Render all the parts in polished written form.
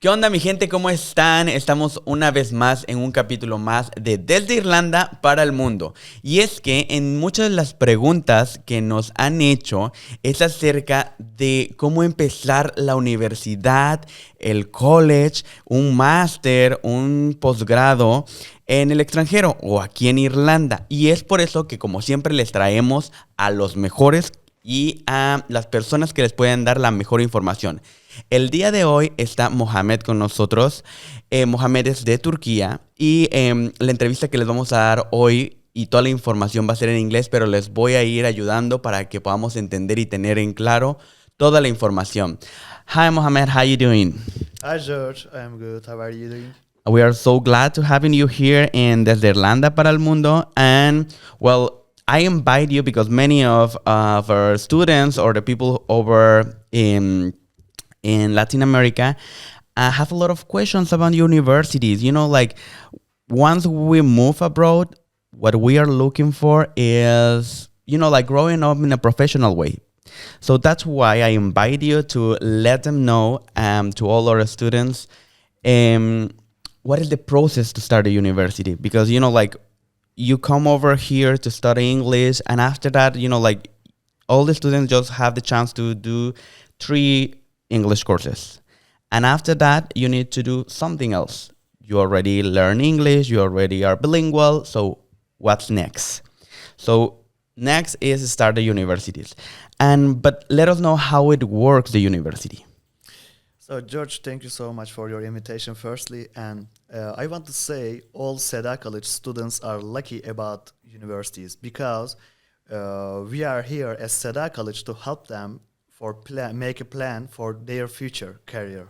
¿Qué onda, mi gente? ¿Cómo están? Estamos una vez más en un capítulo más de Desde Irlanda para el Mundo. Y es que en muchas de las preguntas que nos han hecho es acerca de cómo empezar la universidad, el college, un máster, un posgrado en el extranjero o aquí en Irlanda. Y es por eso que, como siempre, les traemos a los mejores y a las personas que les pueden dar la mejor información. El día de hoy está Mohamed con nosotros. Mohamed es de Turquía y la entrevista que les vamos a dar hoy y toda la información va a ser en inglés, pero les voy a ir ayudando para que podamos entender y tener en claro toda la información. Hi Mohamed, how you doing? Hi George, I'm good. How are you doing? We are so glad to having you here in Desde Irlanda para el Mundo. And well, I invite you because many of our students or the people over in Latin America have a lot of questions about universities. You know, like once we move abroad, what we are looking for is, you know, like growing up in a professional way. So that's why I invite you to let them know, to all our students, what is the process to start a university? Because, you know, like you come over here to study English, and after that, you know, like all the students just have the chance to do 3 English courses. And after that, you need to do something else. You already learn English, you already are bilingual, so what's next? So next is start the universities. But let us know how it works, the university. So George, thank you so much for your invitation firstly. And I want to say all SEDA College students are lucky about universities because we are here as SEDA College to help them make a plan for their future career.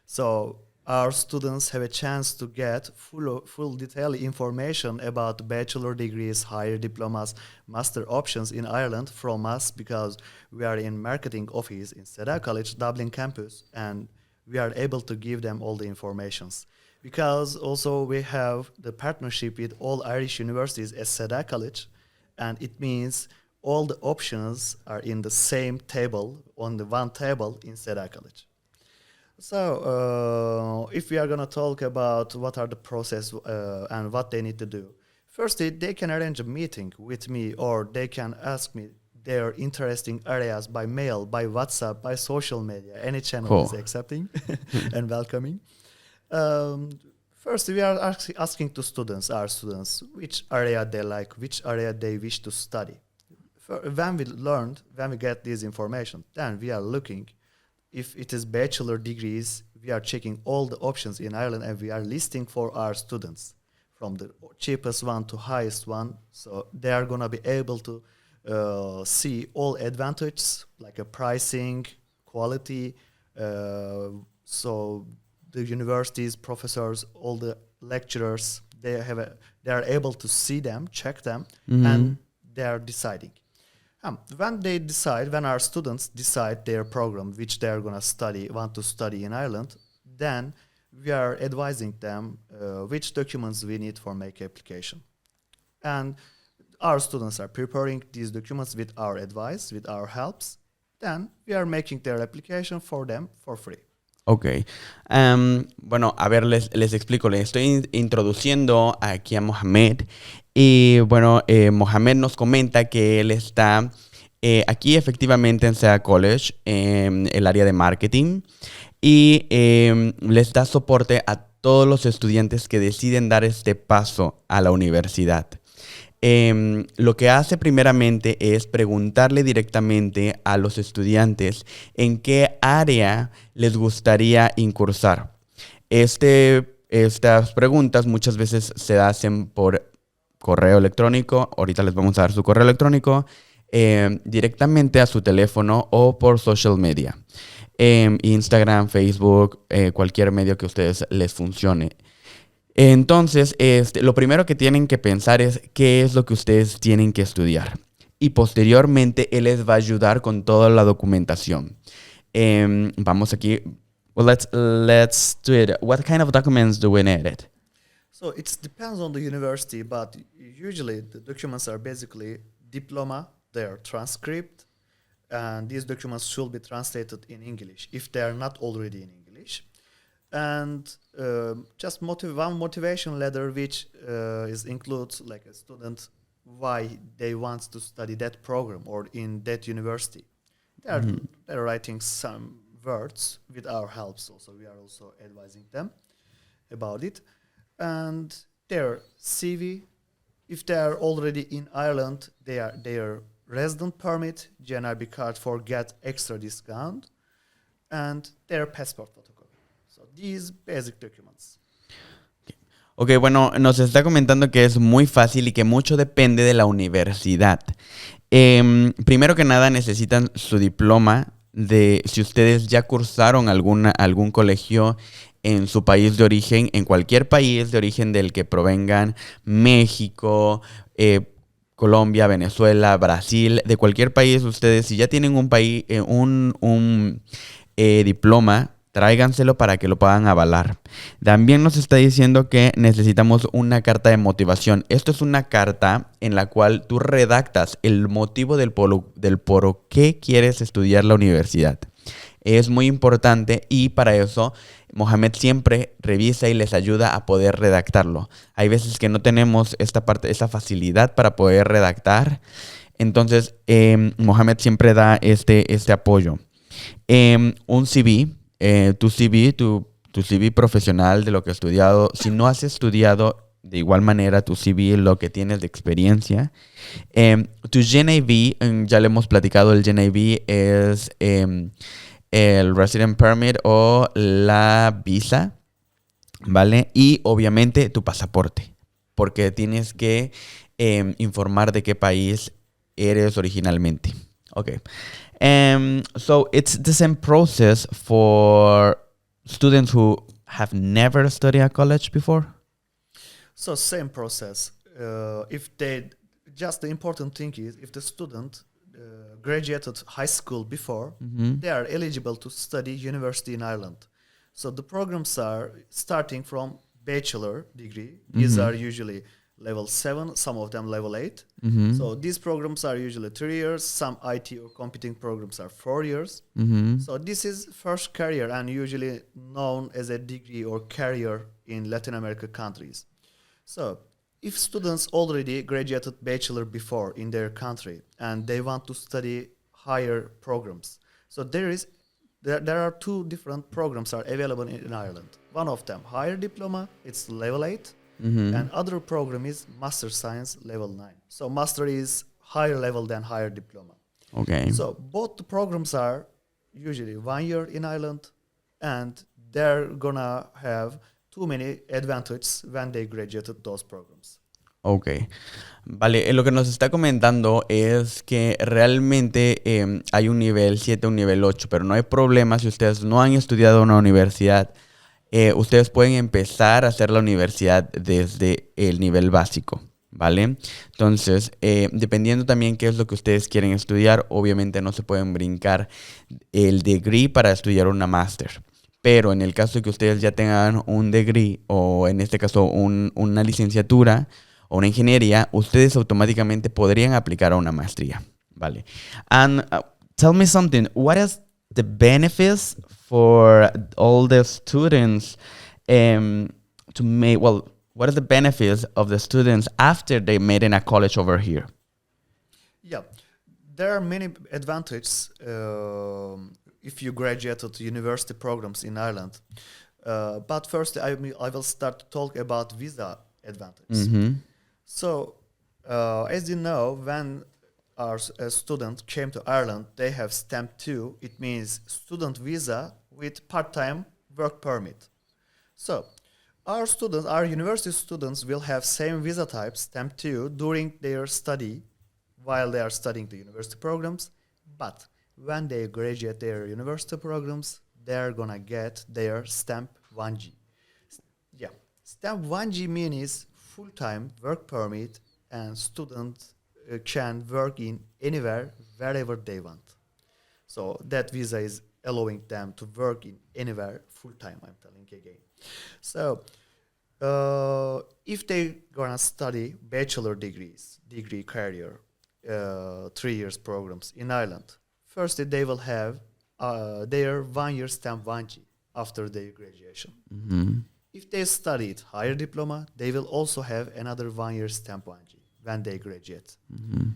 So our students have a chance to get full detailed information about bachelor degrees, higher diplomas, master options in Ireland from us because we are in marketing office in SEDA College, Dublin campus, and we are able to give them all the informations. Because also we have the partnership with all Irish universities as SEDA College, and it means all the options are in the same table, on the one table in SEDA College. So if we are going to talk about what are the process and what they need to do, firstly, they can arrange a meeting with me or they can ask me their interesting areas by mail, by WhatsApp, by social media. Any channel is accepting and welcoming. First, we are asking to our students, which area they like, which area they wish to study. When we get this information, then we are looking. If it is bachelor degrees, we are checking all the options in Ireland and we are listing for our students from the cheapest one to highest one. So they are going to be able to see all advantages like a pricing, quality. So the universities, professors, all the lecturers, they are able to see them, check them, and they are deciding. When our students decide their program, which they are going to want to study in Ireland, then we are advising them which documents we need for make application. And our students are preparing these documents with our advice, with our helps. Then we are making their application for them for free. Ok. Bueno, a ver, les explico. Les estoy introduciendo aquí a Mohamed. Y bueno, Mohamed nos comenta que él está aquí efectivamente en SEDA College, en el área de marketing. Y les da soporte a todos los estudiantes que deciden dar este paso a la universidad. Lo que hace primeramente es preguntarle directamente a los estudiantes en qué área les gustaría incursar. Estas preguntas muchas veces se hacen por correo electrónico. Ahorita les vamos a dar su correo electrónico directamente a su teléfono o por social media. Instagram, Facebook, cualquier medio que a ustedes les funcione. Entonces, lo primero que tienen que pensar es qué es lo que ustedes tienen que estudiar. Y posteriormente, él les va a ayudar con toda la documentación. Vamos aquí. Well, let's do it. What kind of documents do we need? So it depends on the university, but usually the documents are basically diploma, their transcript, and these documents should be translated in English if they are not already in English. and just one motivation letter which is includes like a student why they want to study that program or in that university. They're writing some words with our helps also. We are also advising them about it. And their CV, if they are already in Ireland, their resident permit, GNRB card for get extra discount, and their passport photocopy. So these basic documents. Ok, bueno, nos está comentando que es muy fácil y que mucho depende de la universidad. Primero que nada necesitan su diploma de si ustedes ya cursaron algún colegio en su país de origen, en cualquier país de origen del que provengan, México, Colombia, Venezuela, Brasil, de cualquier país, ustedes si ya tienen un diploma, tráiganselo para que lo puedan avalar. También nos está diciendo que necesitamos una carta de motivación. Esto es una carta en la cual tú redactas el motivo del por qué quieres estudiar la universidad. Es muy importante y para eso Mohamed siempre revisa y les ayuda a poder redactarlo. Hay veces que no tenemos esa facilidad para poder redactar. Entonces, Mohamed siempre da este apoyo. Un CV. Tu CV profesional de lo que has estudiado. Si no has estudiado, de igual manera, tu CV, lo que tienes de experiencia. Tu GNV, ya le hemos platicado, el GNV es el Resident Permit o la visa, ¿vale? Y obviamente tu pasaporte, porque tienes que informar de qué país eres originalmente. Okay. So it's the same process for students who have never studied at college before? So same process. The important thing is if the student graduated high school before, they are eligible to study university in Ireland. So the programs are starting from bachelor degree. These are usually level 7, some of them level 8. So these programs are usually 3 years. Some IT or computing programs are 4 years. So this is first career and usually known as a degree or career in Latin America countries. So if students already graduated bachelor before in their country and they want to study higher programs, so there are 2 different programs are available in Ireland. One of them higher diploma, it's level 8. And other program is Master Science level 9. So Master is higher level than higher diploma. Okay. So both the programs are usually 1 year in Ireland, and they're gonna have too many advantages when they graduated those programs. Ok. Vale, lo que nos está comentando es que realmente hay un nivel 7, un nivel 8, pero no hay problema si ustedes no han estudiado en una universidad. Ustedes pueden empezar a hacer la universidad desde el nivel básico, ¿vale? Entonces, dependiendo también qué es lo que ustedes quieren estudiar, obviamente no se pueden brincar el degree para estudiar una máster. Pero en el caso de que ustedes ya tengan un degree o en este caso una licenciatura o una ingeniería, ustedes automáticamente podrían aplicar a una maestría, ¿vale? And tell me something, what is the benefits for all the students what are the benefits of the students after they made in a college over here? Yeah, there are many advantages if you graduated university programs in Ireland. But first, I will start to talk about visa advantages. So, as you know, when a student came to Ireland, they have stamp 2. It means student visa with part-time work permit. So our university students will have same visa type, stamp 2, during their study while they are studying the university programs. But when they graduate their university programs, they're gonna get their stamp 1G. Yeah, stamp 1G means full-time work permit, and students can work in anywhere, wherever they want. So that visa is allowing them to work in anywhere full-time, I'm telling again. So if they gonna study bachelor degree career, 3 years programs in Ireland, firstly they will have their 1 year stamp 1G. after their graduation. Mm-hmm. If they studied higher diploma, they will also have another 1 year stamp 1G when they graduate. Mm-hmm.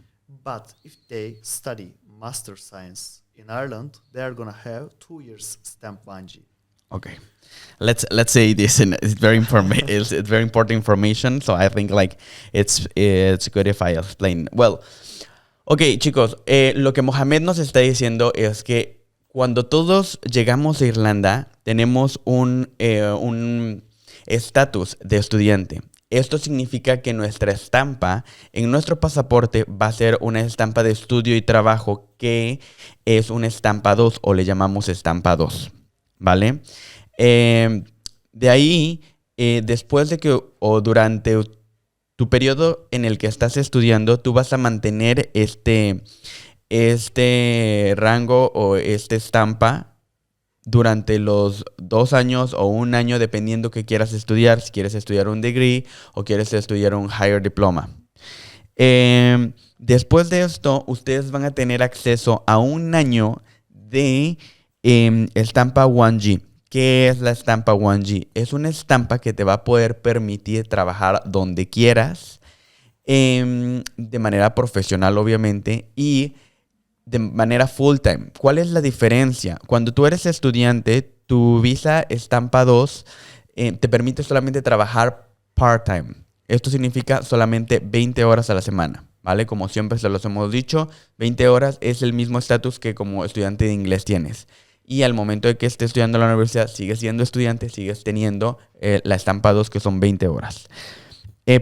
But if they study master science in Ireland, they are gonna have 2 years stamp 1G. Okay, let's say this, and it's very it's very important information. So I think like it's good if I explain. Well, okay, chicos, lo que Mohamed nos está diciendo es que cuando todos llegamos a Irlanda tenemos un estatus de estudiante. Esto significa que nuestra estampa en nuestro pasaporte va a ser una estampa de estudio y trabajo que es una estampa 2 o le llamamos estampa 2, ¿vale? De ahí, después de que o durante tu periodo en el que estás estudiando, tú vas a mantener este rango o esta estampa durante los 2 años o 1 año, dependiendo que quieras estudiar, si quieres estudiar un degree o quieres estudiar un higher diploma. Después de esto, ustedes van a tener acceso a 1 año de estampa 1G. ¿Qué es la estampa 1G? Es una estampa que te va a poder permitir trabajar donde quieras, de manera profesional, obviamente, y de manera full time. ¿Cuál es la diferencia? Cuando tú eres estudiante, tu visa estampa 2 te permite solamente trabajar part-time. Esto significa solamente 20 horas a la semana, ¿vale? Como siempre se los hemos dicho, 20 horas es el mismo estatus que como estudiante de inglés tienes. Y al momento de que estés estudiando en la universidad, sigues siendo estudiante, sigues teniendo la estampa 2, que son 20 horas.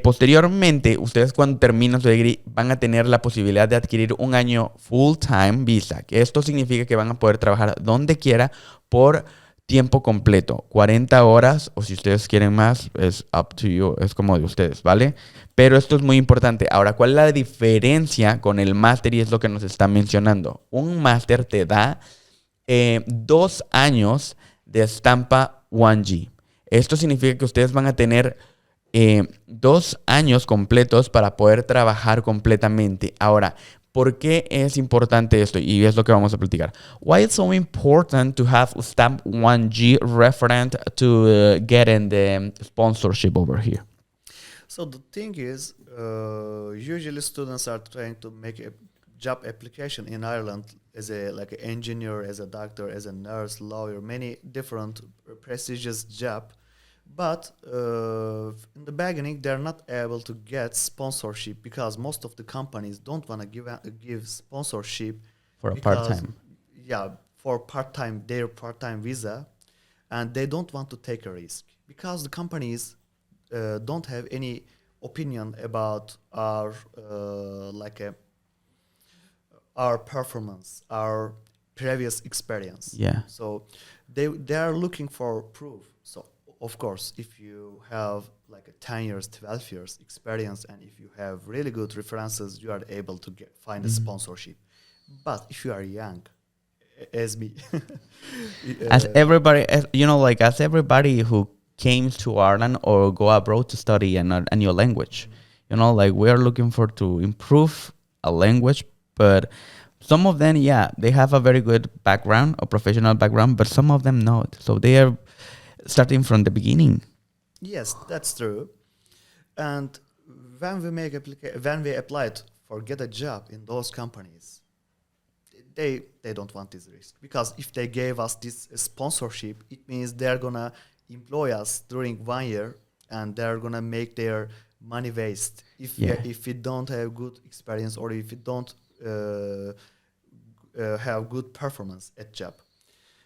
Posteriormente, ustedes cuando terminan su degree van a tener la posibilidad de adquirir 1 año full-time visa. Que esto significa que van a poder trabajar donde quiera por tiempo completo. 40 horas, o si ustedes quieren más, es up to you, es como de ustedes, ¿vale? Pero esto es muy importante. Ahora, ¿cuál es la diferencia con el máster? Y es lo que nos está mencionando. Un máster te da 2 años de estampa 1G. Esto significa que ustedes van a tener 2 años completos para poder trabajar completamente. Ahora, ¿por qué es importante esto? Y es lo que vamos a platicar. Why it's so important to have stamp 1G referent to getting the sponsorship over here? So the thing is, usually students are trying to make a job application in Ireland as an engineer, as a doctor, as a nurse, lawyer, many different prestigious job. But in the beginning, they're not able to get sponsorship because most of the companies don't want to give sponsorship For a part-time. Yeah, for their part-time visa, and they don't want to take a risk because the companies don't have any opinion about our our performance, our previous experience. Yeah. So they are looking for proof. So of course, if you have like a 10 years, 12 years experience, and if you have really good references, you are able to find a sponsorship. But if you are young, as me, as everybody who came to Ireland or go abroad to study a new language, we are looking for to improve a language, but some of them, they have a very good background, a professional background, but some of them not. So they are starting from the beginning. Yes, that's true. And when we applied for get a job in those companies, they don't want this risk because if they gave us this sponsorship, it means they're gonna employ us during 1 year and they're gonna make their money waste if we don't have good experience or if we don't have good performance at job.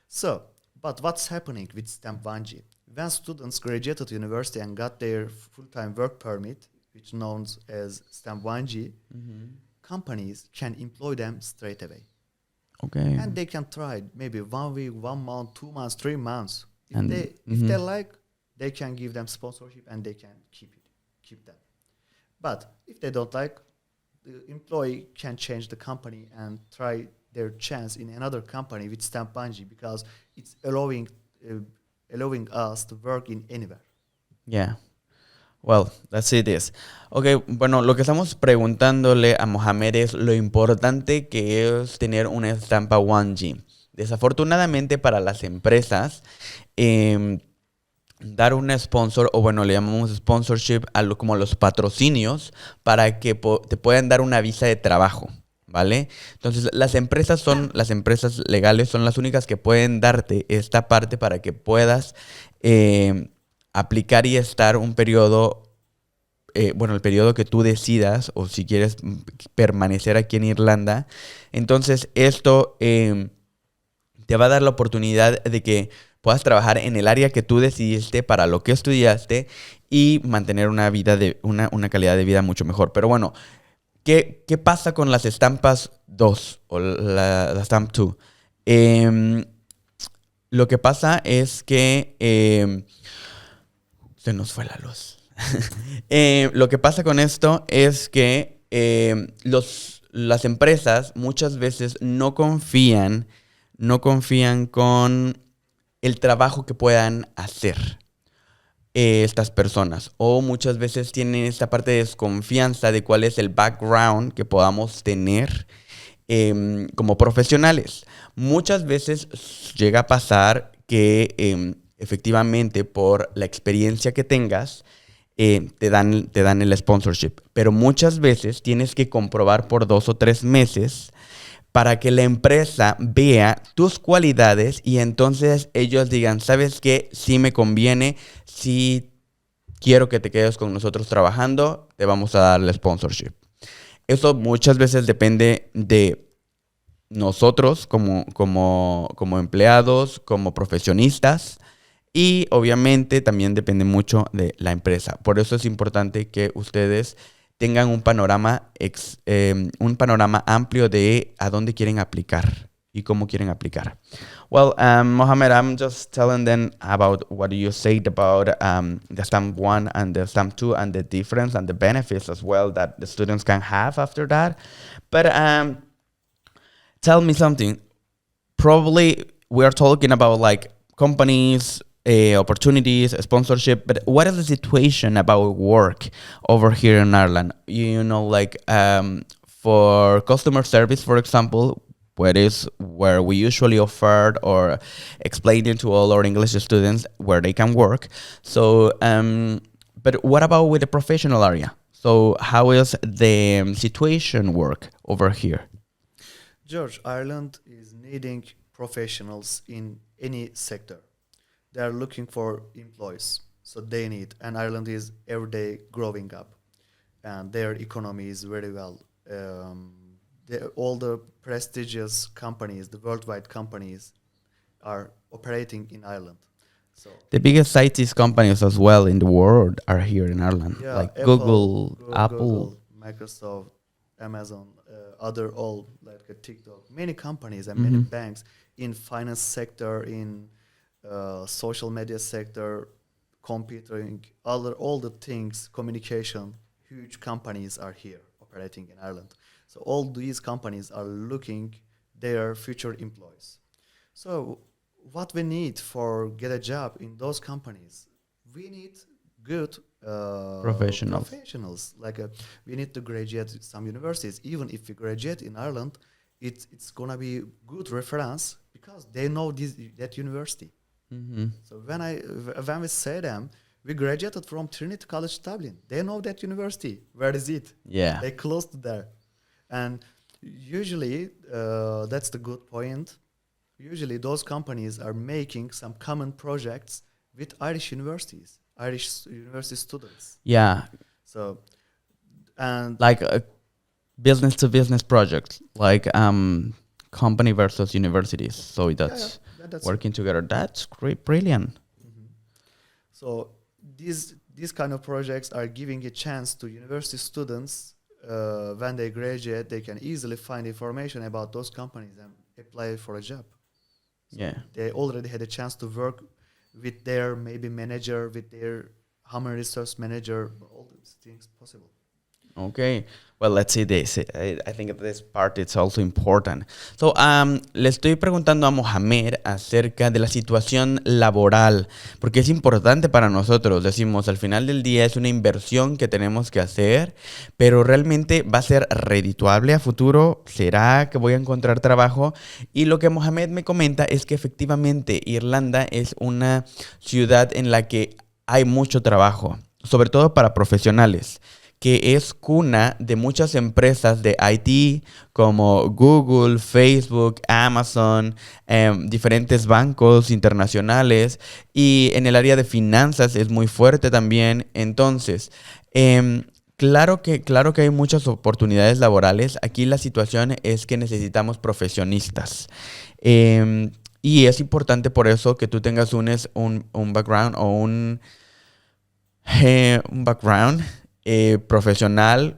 So, but what's happening with stamp 1G? When students graduated university and got their full-time work permit, which known as stamp 1G, companies can employ them straight away. Okay. And they can try maybe 1 week, 1 month, 2 months, 3 months. If they like, they can give them sponsorship and they can keep them. But if they don't like, the employee can change the company and try their chance in another company with stamp 1G because it's allowing us to work in anywhere. Yeah. Well, that's it is. Okay, bueno, lo que estamos preguntándole a Mohamed es lo importante que es tener una estampa 1G. Desafortunadamente para las empresas, dar un sponsor, o bueno, le llamamos sponsorship como los patrocinios para que te puedan dar una visa de trabajo, ¿vale? Entonces, las empresas legales son las únicas que pueden darte esta parte para que puedas aplicar y estar un periodo, el periodo que tú decidas, o si quieres permanecer aquí en Irlanda. Entonces, esto te va a dar la oportunidad de que puedas trabajar en el área que tú decidiste para lo que estudiaste y mantener una calidad de vida mucho mejor. Pero bueno, ¿qué pasa con las estampas 2 o la stamp 2? Lo que pasa es que se nos fue la luz. Lo que pasa con esto es que las empresas muchas veces no confían con el trabajo que puedan hacer estas personas. O muchas veces tienen esta parte de desconfianza de cuál es el background que podamos tener como profesionales. Muchas veces llega a pasar que efectivamente por la experiencia que tengas, te dan el sponsorship. Pero muchas veces tienes que comprobar por 2 o 3 meses para que la empresa vea tus cualidades y entonces ellos digan, ¿sabes qué? Sí me conviene, sí quiero que te quedes con nosotros trabajando, te vamos a dar el sponsorship. Eso muchas veces depende de nosotros como empleados, como profesionistas, y obviamente también depende mucho de la empresa. Por eso es importante que ustedes tengan un panorama amplio de a dónde quieren aplicar y cómo quieren aplicar. Well, Mohammed, I'm just telling them about what you said about the stamp 1 and the stamp 2 and the difference and the benefits as well that the students can have after that. But tell me something. Probably we are talking about like companies, opportunities, sponsorship, but what is the situation about work over here in Ireland? You know, like for customer service, for example, where we usually offer or explaining to all our English students where they can work. So, but what about with the professional area? So how is the situation work over here? George, Ireland is needing professionals in any sector. They are looking for employees, so they need. And Ireland is every day growing up, and their economy is very well. All the prestigious companies, the worldwide companies, are operating in Ireland. So The biggest IT companies as well in the world are here in Ireland, yeah, like Apple, Google, Apple. Google, Microsoft, Amazon, other all like TikTok, many companies and many banks in finance sector, in social media sector, computing, all the things, communication, huge companies are here operating in Ireland. So all these companies are looking their future employees. So what we need for get a job in those companies, we need good Professionals. professionals. Like we need to graduate some universities. Even if we graduate in Ireland, it's gonna be good reference because they know that university. Mm-hmm. So when we say them, we graduated from Trinity College Dublin. They know that university. Where is it? Yeah. They close to there, and usually that's the good point. Usually those companies are making some common projects with Irish universities, Irish university students. Yeah. So and Like a business to business project, like company versus universities. So that's working together. That's great, brilliant. Mhm. So these kind of projects are giving a chance to university students when they graduate. They can easily find information about those companies and apply for a job. So Yeah. they already had a chance to work with their maybe manager, with their human resource manager, all these things possible. Okay. Well, let's see this. I think this part is also important. So, le estoy preguntando a Mohamed acerca de la situación laboral, porque es importante para nosotros. Decimos, al final del día es una inversión que tenemos que hacer, pero realmente va a ser redituable a futuro. ¿Será que voy a encontrar trabajo? Y lo que Mohamed me comenta es que efectivamente Irlanda es una ciudad en la que hay mucho trabajo, sobre todo para profesionales, que es cuna de muchas empresas de IT como Google, Facebook, Amazon, diferentes bancos internacionales, y en el área de finanzas es muy fuerte también. Entonces, claro que hay muchas oportunidades laborales. Aquí la situación es que necesitamos profesionistas. Y es importante por eso que tú tengas un background o un background profesional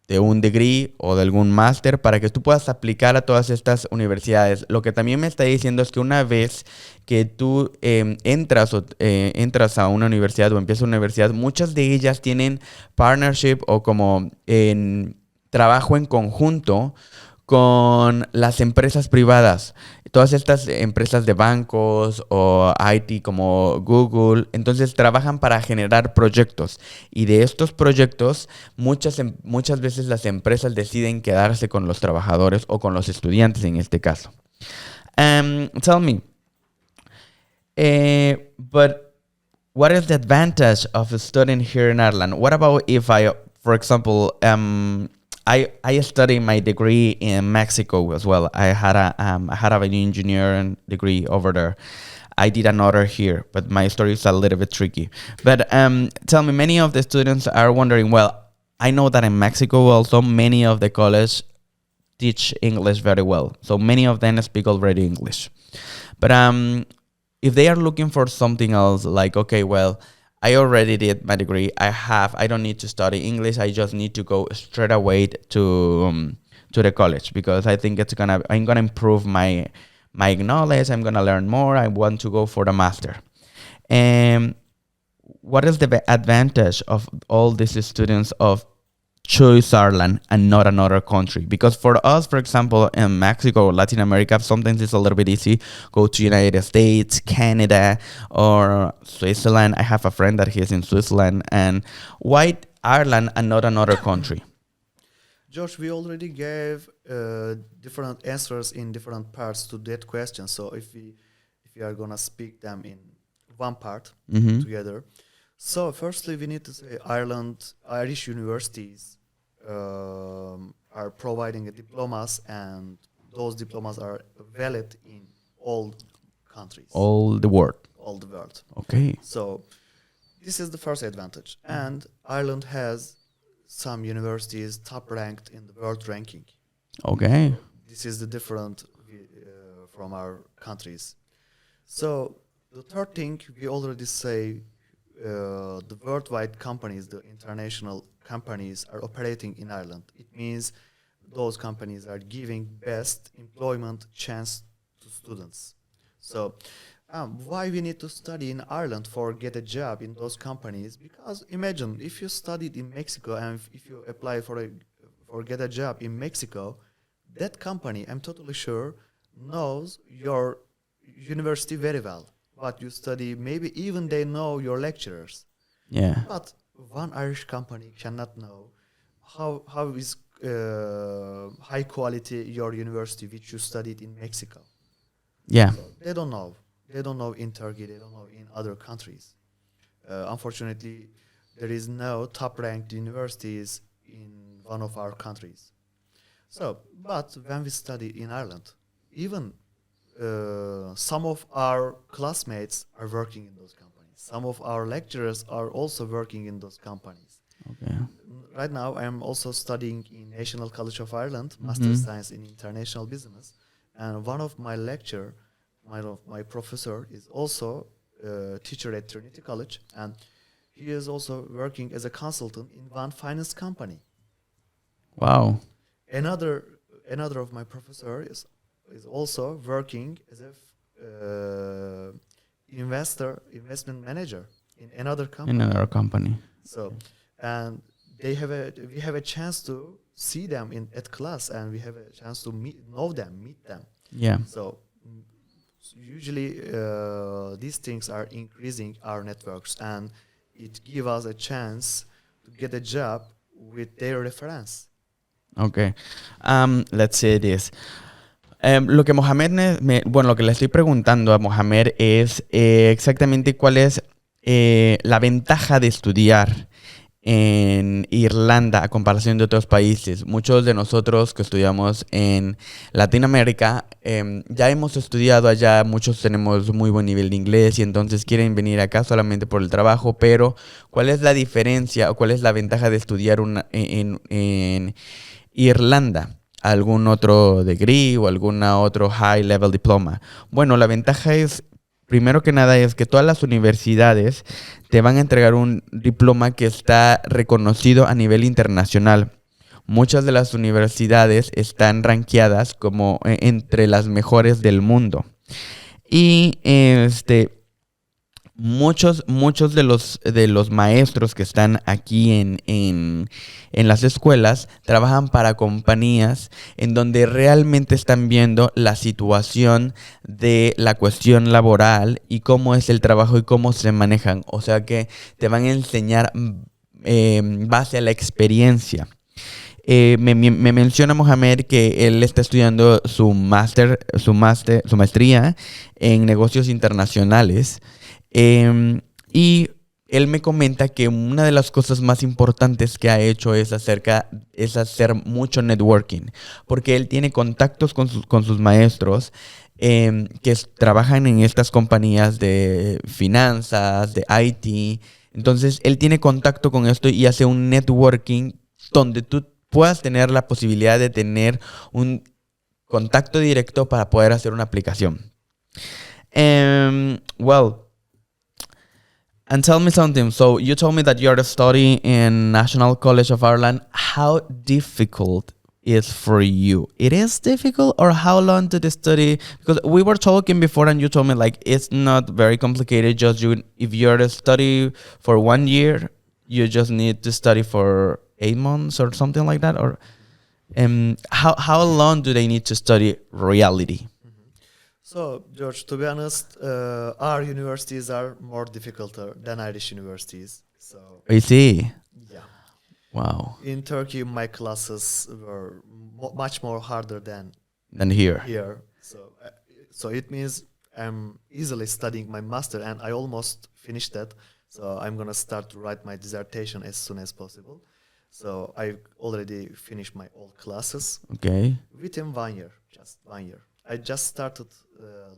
de un degree o de algún máster para que tú puedas aplicar a todas estas universidades. Lo que también me está diciendo es que una vez que tú entras a una universidad o empiezas una universidad, muchas de ellas tienen partnership o como en trabajo en conjunto con las empresas privadas. Todas estas empresas de bancos o IT como Google, entonces trabajan para generar proyectos. Y de estos proyectos, muchas veces las empresas deciden quedarse con los trabajadores o con los estudiantes en este caso. Tell me, but what is the advantage of a student here in Ireland? What about if I, for example, I studied my degree in Mexico as well. I had an engineering degree over there. I did another here, but my story is a little bit tricky. But tell me, many of the students are wondering. Well, I know that in Mexico also many of the college teach English very well, so many of them speak already English. But if they are looking for something else, like, okay, well, I already did my degree. I don't need to study English. I just need to go straight away to the college because I think I'm gonna improve my knowledge. I'm gonna learn more. I want to go for the master. And what is the advantage of all these students of choose Ireland and not another country? Because for us, for example, in Mexico or Latin America, sometimes it's a little bit easy. Go to United States, Canada, or Switzerland. I have a friend that he's in Switzerland. And why Ireland and not another country? George, we already gave different answers in different parts to that question. So if we are gonna speak them in one part together. So firstly, we need to say Irish universities are providing diplomas, and those diplomas are valid in all countries. All the world. All the world. Okay. So this is the first advantage. And Ireland has some universities top ranked in the world ranking. Okay. This is the different from our countries. So the third thing, we already say the worldwide companies, the international companies are operating in Ireland. It means those companies are giving best employment chance to students. So why we need to study in Ireland for get a job in those companies? Because imagine if you studied in Mexico and if you apply for get a job in Mexico, that company, I'm totally sure, knows your university very well. What you study, maybe even they know your lecturers. Yeah. But one Irish company cannot know how is high quality your university which you studied in Mexico. Yeah. So they don't know. They don't know in Turkey. They don't know in other countries. Unfortunately, there is no top-ranked universities in one of our countries. So, but when we study in Ireland, even some of our classmates are working in those companies. Some of our lecturers are also working in those companies. Okay. Right now, I am also studying in National College of Ireland, Master Science in International Business, and one of my lecturer, my professor, is also a teacher at Trinity College, and he is also working as a consultant in one finance company. Wow. Another of my professor is also working as a investment manager in another company. In another company. So, and we have a chance to see them at class, and we have a chance to meet them. Yeah. So usually these things are increasing our networks, and it gives us a chance to get a job with their reference. Okay. Let's say this. Lo que Mohamed lo que le estoy preguntando a Mohamed es exactamente cuál es la ventaja de estudiar en Irlanda a comparación de otros países. Muchos de nosotros que estudiamos en Latinoamérica ya hemos estudiado allá, muchos tenemos muy buen nivel de inglés y entonces quieren venir acá solamente por el trabajo, pero ¿cuál es la diferencia o cuál es la ventaja de estudiar en Irlanda? ¿Algún otro degree o algún otro high level diploma? Bueno, la ventaja es, primero que nada, es que todas las universidades te van a entregar un diploma que está reconocido a nivel internacional. Muchas de las universidades están rankeadas como entre las mejores del mundo. Y muchos de los maestros que están aquí en las escuelas trabajan para compañías en donde realmente están viendo la situación de la cuestión laboral y cómo es el trabajo y cómo se manejan. O sea que te van a enseñar base a la experiencia. Me menciona Mohamed que él está estudiando su maestría en negocios internacionales. Y él me comenta que una de las cosas más importantes que ha hecho es hacer mucho networking, porque él tiene contactos con sus maestros que trabajan en estas compañías de finanzas, de IT. Entonces, él tiene contacto con esto y hace un networking donde tú puedas tener la posibilidad de tener un contacto directo para poder hacer una aplicación. And tell me something. So you told me that you're studying in National College of Ireland. How difficult is for you? It is difficult, or how long did you study? Because we were talking before, and you told me like it's not very complicated. Just if you're to study for 1 year, you just need to study for 8 months or something like that. Or how long do they need to study reality? So, George, to be honest, our universities are more difficult than Irish universities. So, I see. yeah. Wow. In Turkey, my classes were much more harder than here. So it means I'm easily studying my master, and I almost finished that. So I'm gonna start to write my dissertation as soon as possible. So I already finished my all classes. Okay. Within 1 year, just 1 year. I just started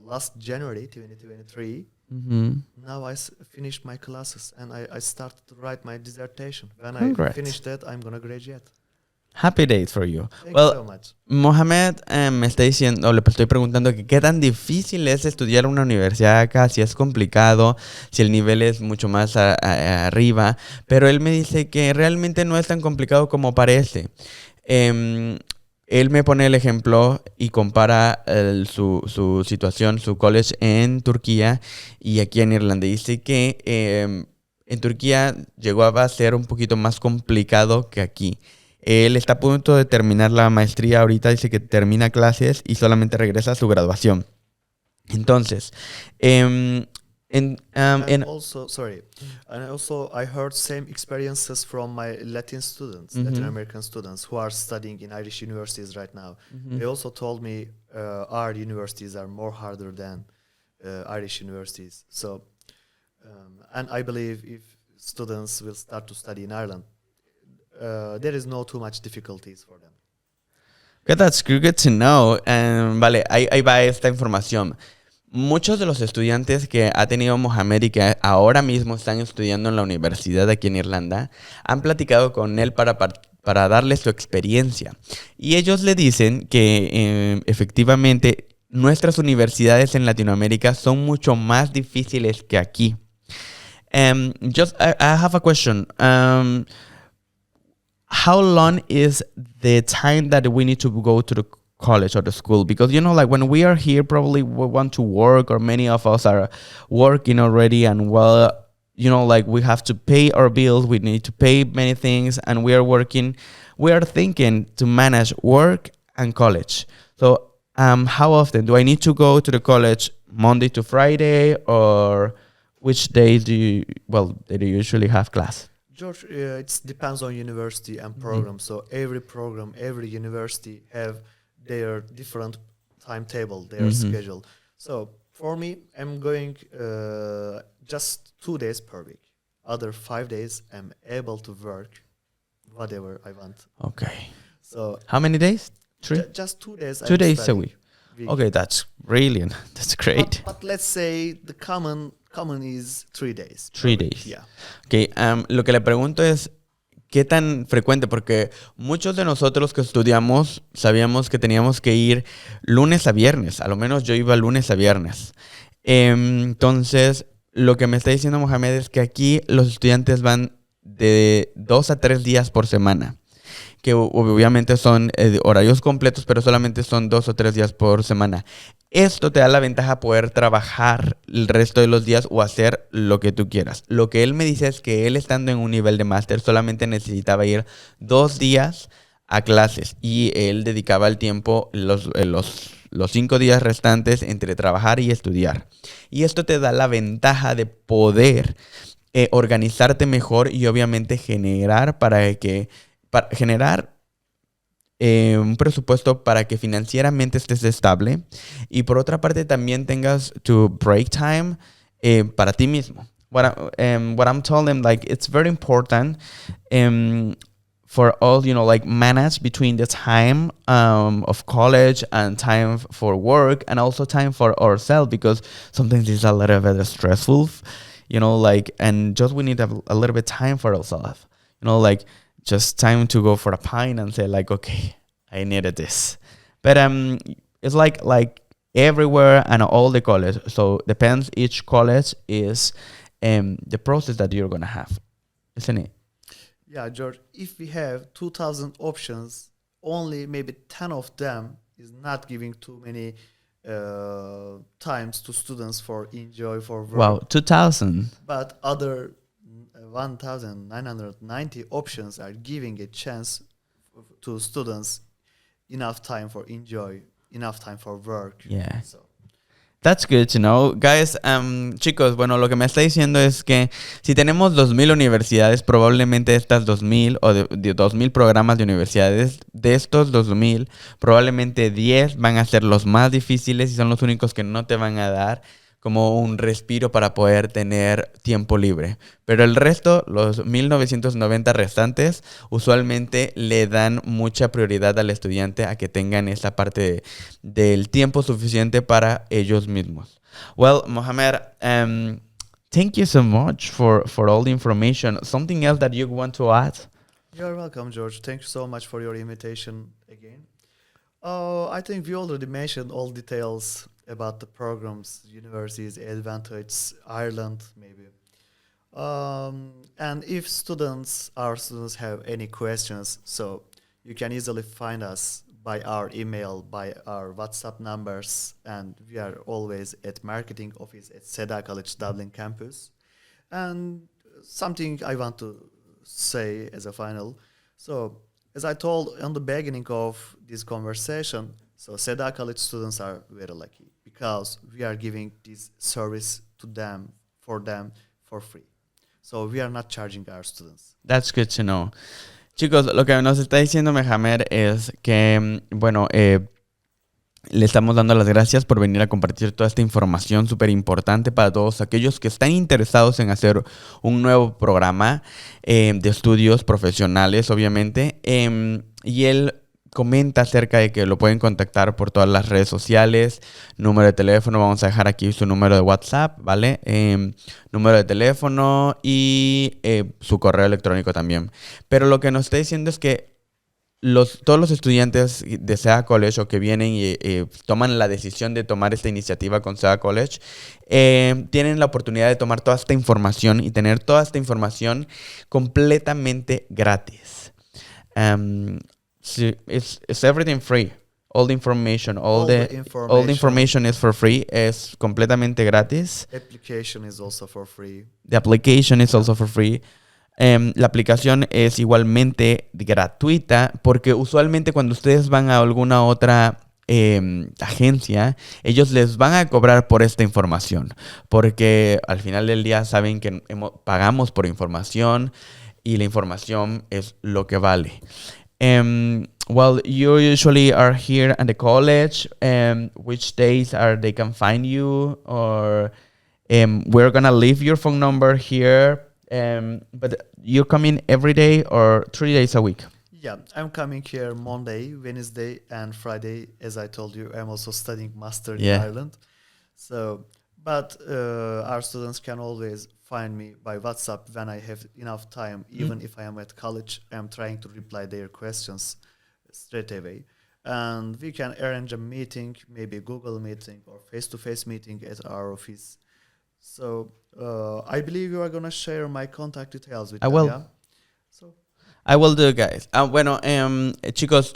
last January 2023. Mm-hmm. Now I finished my classes, and I started to write my dissertation. When Congrats. I finish that, I'm going to graduate. Happy days for you. Thank you so much. Mohamed me está diciendo, le estoy preguntando que qué tan difícil es estudiar una universidad acá, si es complicado, si el nivel es mucho más arriba, pero él me dice que realmente no es tan complicado como parece. Él me pone el ejemplo y compara su situación, su college en Turquía y aquí en Irlanda. Dice que en Turquía llegó a ser un poquito más complicado que aquí. Él está a punto de terminar la maestría ahorita, dice que termina clases y solamente regresa a su graduación. Entonces, And also I heard same experiences from my Latin students, Mm-hmm. Latin American students who are studying in Irish universities right now. Mm-hmm. They also told me our universities are more harder than Irish universities. So, and I believe if students will start to study in Ireland, there is no too much difficulties for them. Okay, that's good to know. Vale, ahí va esta información. Muchos de los estudiantes que ha tenido Mohamed y que ahora mismo están estudiando en la universidad aquí en Irlanda han platicado con él para darle su experiencia. Y ellos le dicen que efectivamente nuestras universidades en Latinoamérica son mucho más difíciles que aquí. I have a question. How long is the time that we need to go to the college or the school? Because like when we are here, probably we want to work, or many of us are working already, and like we have to pay our bills, we need to pay many things, and we are thinking to manage work and college. So how often do I need to go to the college? Monday to Friday, or which days do you usually have class? George, it depends on university and program. So every program, every university have their different timetable, their schedule. So for me, I'm going just 2 days per week. Other 5 days, I'm able to work whatever I want. Okay. So how many days? 3? Just 2 days. 2 days a week. Okay, that's brilliant. That's great. But let's say the common is 3 days. 3 days. Yeah. Okay. Lo que le pregunto es qué tan frecuente, porque muchos de nosotros que estudiamos sabíamos que teníamos que ir lunes a viernes. A lo menos yo iba lunes a viernes. Entonces, lo que me está diciendo Mohamed es que aquí los estudiantes van de 2 a 3 días por semana, que obviamente son horarios completos, pero solamente son 2 o 3 días por semana. Esto te da la ventaja de poder trabajar el resto de los días o hacer lo que tú quieras. Lo que él me dice es que él, estando en un nivel de máster, solamente necesitaba ir 2 días a clases y él dedicaba el tiempo, los 5 días restantes, entre trabajar y estudiar. Y esto te da la ventaja de poder organizarte mejor y obviamente generar un presupuesto para que financieramente estés estable, y por otra parte también tengas tu break time para ti mismo. What I'm telling them, like, it's very important for all, like, manage between the time of college and time for work, and also time for ourselves, because sometimes it's a little bit stressful, and just we need a little bit time for ourselves, like just time to go for a pint and say, like, okay, I needed this. But it's like everywhere and all the college. So depends, each college is the process that you're gonna have, isn't it? Yeah, George, if we have 2,000 options, only maybe 10 of them is not giving too many times to students for enjoy, for work. Wow, 2,000. But other 1,990 options are giving a chance to students enough time for enjoy, enough time for work. Yeah. So That's good to know. Guys, chicos, bueno, lo que me está diciendo es que si tenemos 2,000 universidades, probablemente estas 2,000 o de 2,000 programas de universidades, de estos 2,000, probablemente 10 van a ser los más difíciles y son los únicos que no te van a dar como un respiro para poder tener tiempo libre. Pero el resto, los 1,990 restantes, usualmente le dan mucha prioridad al estudiante a que tengan esa parte del tiempo suficiente para ellos mismos. Well, Mohamed, thank you so much for all the information. Something else that you want to add? you're welcome, George. Thank you so much for your invitation again. I think we already mentioned all details about the programs, universities, advantages, Ireland, maybe. And if our students have any questions, so you can easily find us by our email, by our WhatsApp numbers, and we are always at marketing office at SEDA College Dublin campus. And something I want to say as a final. So, as I told in the beginning of this conversation, so SEDA College students are very lucky because we are giving this service to them for free. So we are not charging our students. That's good to know. Chicos, lo que nos está diciendo Mohamed es que, bueno, le estamos dando las gracias por venir a compartir toda esta información súper importante para todos aquellos que están interesados en hacer un nuevo programa de estudios profesionales, obviamente. Y él comenta acerca de que lo pueden contactar por todas las redes sociales, número de teléfono, vamos a dejar aquí su número de WhatsApp, ¿vale? Número de teléfono y su correo electrónico también. Pero lo que nos está diciendo es que todos los estudiantes de SEDA College o que vienen y toman la decisión de tomar esta iniciativa con SEDA College, tienen la oportunidad de tomar toda esta información y tener toda esta información completamente gratis. It's everything free. All the information, All the all the information is for free. Es completamente gratis. Application is also for free. The application is also for free. La aplicación es igualmente gratuita porque usualmente cuando ustedes van a alguna otra agencia, ellos les van a cobrar por esta información porque al final del día saben que pagamos por información y la información es lo que vale. Well, you usually are here at the college. Which days are they can find you? Or we're gonna leave your phone number here. But you're coming every day or 3 days a week? Yeah, I'm coming here Monday, Wednesday, and Friday. As I told you, I'm also studying master in Ireland. So, but our students can always find me by WhatsApp when I have enough time. Even if I am at college, I'm trying to reply their questions straight away. And we can arrange a meeting, maybe Google meeting or face-to-face meeting at our office. So I believe you are going to share my contact details with I them, will. yeah? So. I will do, guys. Bueno, chicos,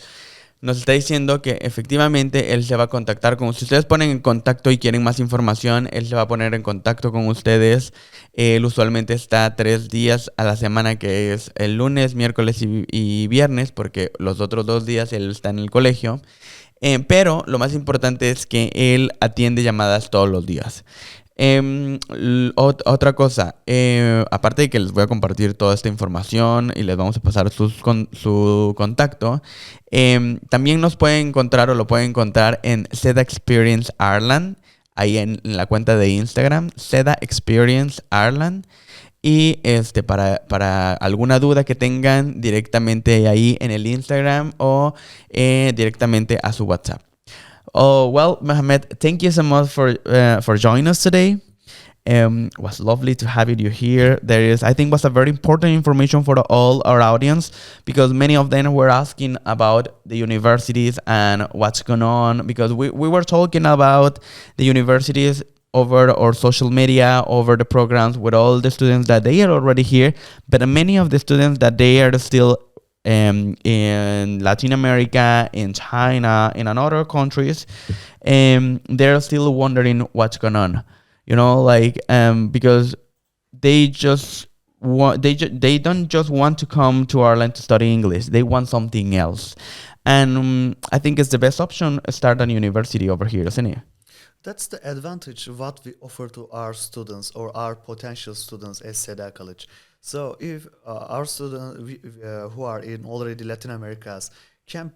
nos está diciendo que efectivamente él se va a contactar con... Si ustedes ponen en contacto y quieren más información, él se va a poner en contacto con ustedes. Él usualmente está 3 días a la semana, que es el lunes, miércoles y viernes, porque los otros 2 días él está en el colegio. Pero lo más importante es que él atiende llamadas todos los días. Otra cosa, aparte de que les voy a compartir toda esta información y les vamos a pasar su contacto, también nos pueden encontrar o lo pueden encontrar en SEDA Experience Ireland, ahí en la cuenta de Instagram, SEDA Experience Ireland. Y para alguna duda que tengan, directamente ahí en el Instagram o directamente a su WhatsApp. Oh, well, Mohammed, thank you so much for joining us today. Was lovely to have you here. I think, was a very important information for all our audience, because many of them were asking about the universities and what's going on, because we were talking about the universities over our social media, over the programs with all the students that they are already here, but many of the students that they are still in Latin America, in China, in other countries, they're still wondering what's going on, because they don't just want to come to Ireland to study English. They want something else, and I think it's the best option. Start a university over here, isn't it? That's the advantage what we offer to our students or our potential students at SEDA College. So if our students who are in already Latin Americas can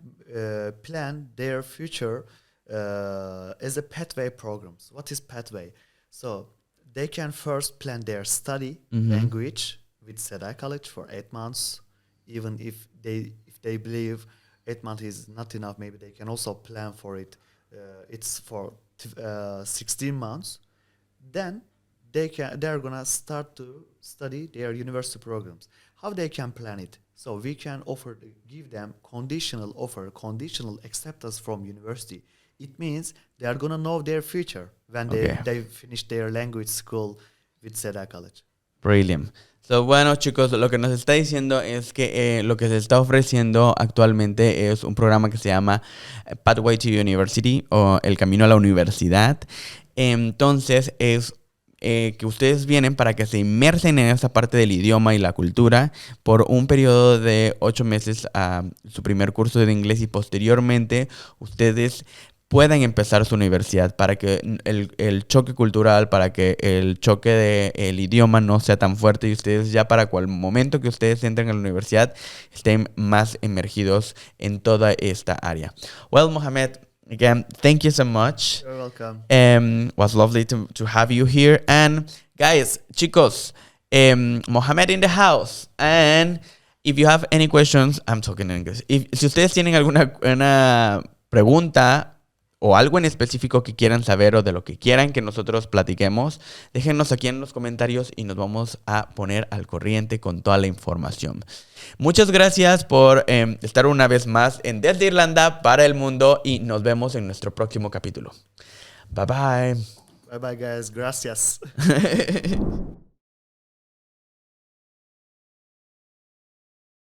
plan their future as a pathway programs. What is pathway? So they can first plan their study language with SEDA College for 8 months. Even if they believe 8 months is not enough, maybe they can also plan for it. It's for 16 months. Then they're gonna start to study their university programs. How they can plan it? So we can give them conditional acceptance from university. It means they are gonna know their future when they finish their language school with SEDA College. Brilliant. So, bueno, chicos, lo que nos está diciendo es que lo que se está ofreciendo actualmente es un programa que se llama Pathway to University, o El Camino a la Universidad. Entonces, es que ustedes vienen para que se inmersen en esa parte del idioma y la cultura por un periodo de 8 meses a su primer curso de inglés, y posteriormente ustedes puedan empezar su universidad, para que el choque cultural, para que el choque del idioma no sea tan fuerte, y ustedes ya para el momento que ustedes entren a la universidad estén más emergidos en toda esta área. Well, Mohammed, again, thank you so much. You're welcome. Was lovely to have you here. And guys, chicos, Mohammed in the house. And if you have any questions, I'm talking in English. Si ustedes tienen alguna pregunta o algo en específico que quieran saber, o de lo que quieran que nosotros platiquemos, déjenos aquí en los comentarios y nos vamos a poner al corriente con toda la información. Muchas gracias por estar una vez más en Desde Irlanda para el Mundo, y nos vemos en nuestro próximo capítulo. Bye bye. Bye bye, guys. Gracias.